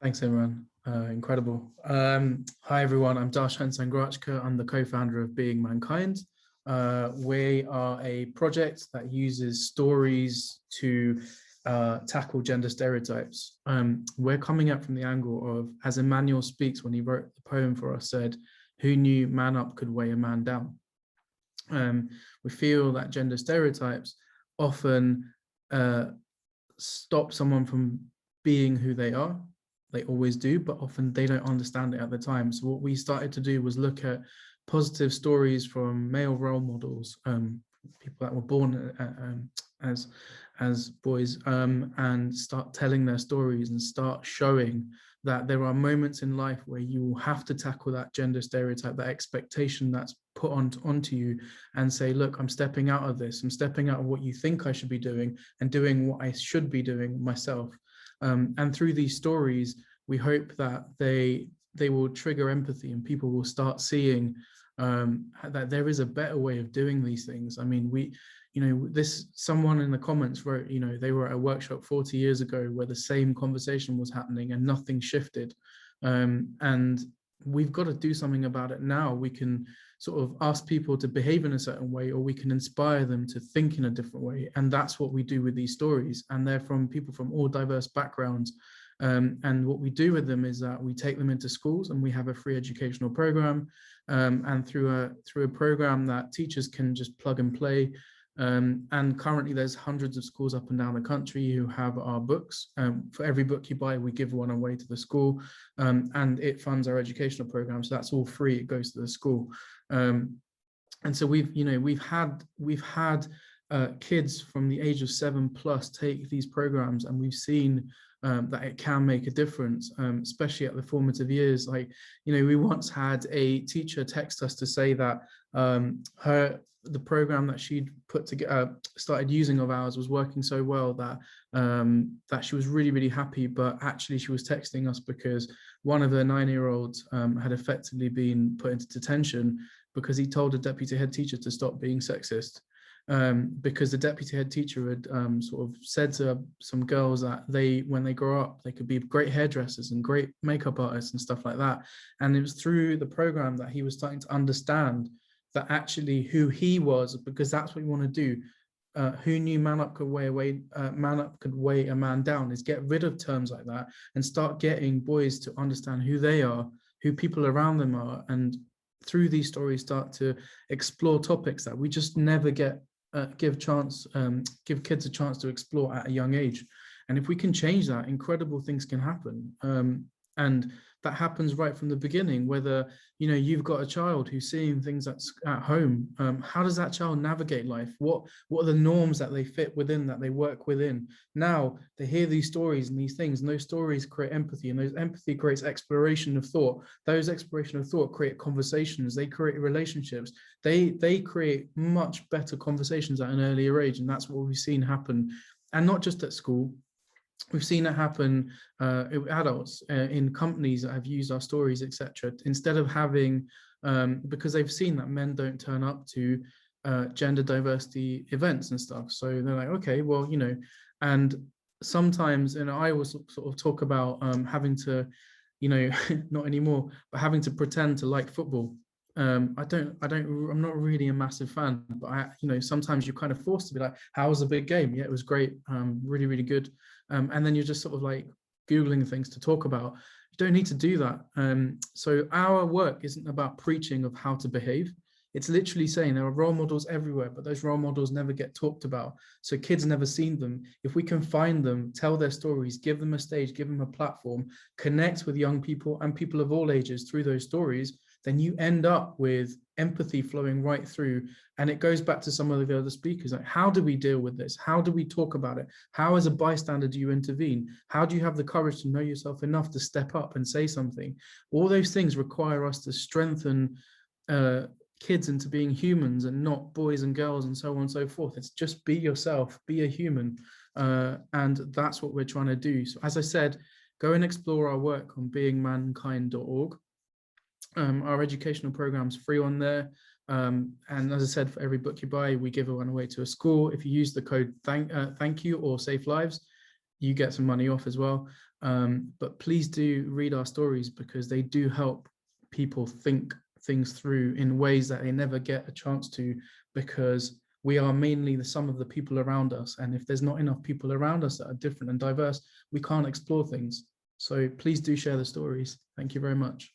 Thanks, everyone. Incredible. Hi, everyone. I'm Darshan Sanghrajka. I'm the co-founder of Being Mankind. We are a project that uses stories to tackle gender stereotypes. We're coming up from the angle of, as Emmanuel Speaks when he wrote the poem for us, said, "Who knew man up could weigh a man down?" We feel that gender stereotypes often stop someone from being who they are. They always do, but often they don't understand it at the time. So what we started to do was look at positive stories from male role models, people that were born as boys, and start telling their stories and start showing that there are moments in life where you will have to tackle that gender stereotype, that expectation that's put onto you, and say, look, I'm stepping out of this. I'm stepping out of what you think I should be doing and doing what I should be doing myself. And through these stories, we hope that they will trigger empathy and people will start seeing that there is a better way of doing these things. I mean, someone in the comments wrote, they were at a workshop 40 years ago where the same conversation was happening and nothing shifted. And we've got to do something about it now. We can sort of ask people to behave in a certain way, or we can inspire them to think in a different way. And that's what we do with these stories. And they're from people from all diverse backgrounds. And what we do with them is that we take them into schools and we have a free educational program. And through a program that teachers can just plug and play. And currently there's hundreds of schools up and down the country who have our books. For every book you buy, we give one away to the school, and it funds our educational program. So that's all free. It goes to the school. And so we've had kids from the age of 7+ take these programs, and we've seen that it can make a difference, especially at the formative years. Like, we once had a teacher text us to say that the program that she'd put together, started using of ours, was working so well that that she was really, really happy. But actually, she was texting us because one of her 9-year-olds had effectively been put into detention because he told a deputy head teacher to stop being sexist. Because the deputy head teacher had sort of said to some girls that when they grow up, they could be great hairdressers and great makeup artists and stuff like that. And it was through the program that he was starting to understand that actually who he was, because that's what we want to do. Who knew man up could weigh a man down, is get rid of terms like that and start getting boys to understand who they are, who people around them are, and through these stories start to explore topics that we just never give kids a chance to explore at a young age. And if we can change that, incredible things can happen. And that happens right from the beginning, whether you've got a child who's seeing things at home. How does that child navigate life? What are the norms that they fit within, that they work within? Now they hear these stories and these things, and those stories create empathy, and those empathy creates exploration of thought. Those exploration of thought create conversations, they create relationships, they create much better conversations at an earlier age. And that's what we've seen happen. And not just at school, we've seen it happen with adults in companies that have used our stories, etc. Instead of having, because they've seen that men don't turn up to gender diversity events and stuff. So they're like, okay, well, and sometimes, I always sort of talk about having to, not anymore, but having to pretend to like football. I'm not really a massive fan, but sometimes you're kind of forced to be like, how was the big game? Yeah, it was great. Really, really good. And then you're just sort of like Googling things to talk about. You don't need to do that. So our work isn't about preaching of how to behave. It's literally saying there are role models everywhere, but those role models never get talked about. So kids never seen them. If we can find them, tell their stories, give them a stage, give them a platform, connect with young people and people of all ages through those stories, then you end up with empathy flowing right through. And it goes back to some of the other speakers, like, how do we deal with this? How do we talk about it? How, as a bystander, do you intervene? How do you have the courage to know yourself enough to step up and say something? All those things require us to strengthen kids into being humans and not boys and girls and so on and so forth. It's just be yourself, be a human. And that's what we're trying to do. So as I said, go and explore our work on beingmankind.org. Our educational program's free on there. And as I said, for every book you buy, we give one away to a school. If you use the code thank you or Safe Lives, you get some money off as well. But please do read our stories, because they do help people think things through in ways that they never get a chance to, because we are mainly the sum of the people around us. And if there's not enough people around us that are different and diverse, we can't explore things. So please do share the stories. Thank you very much.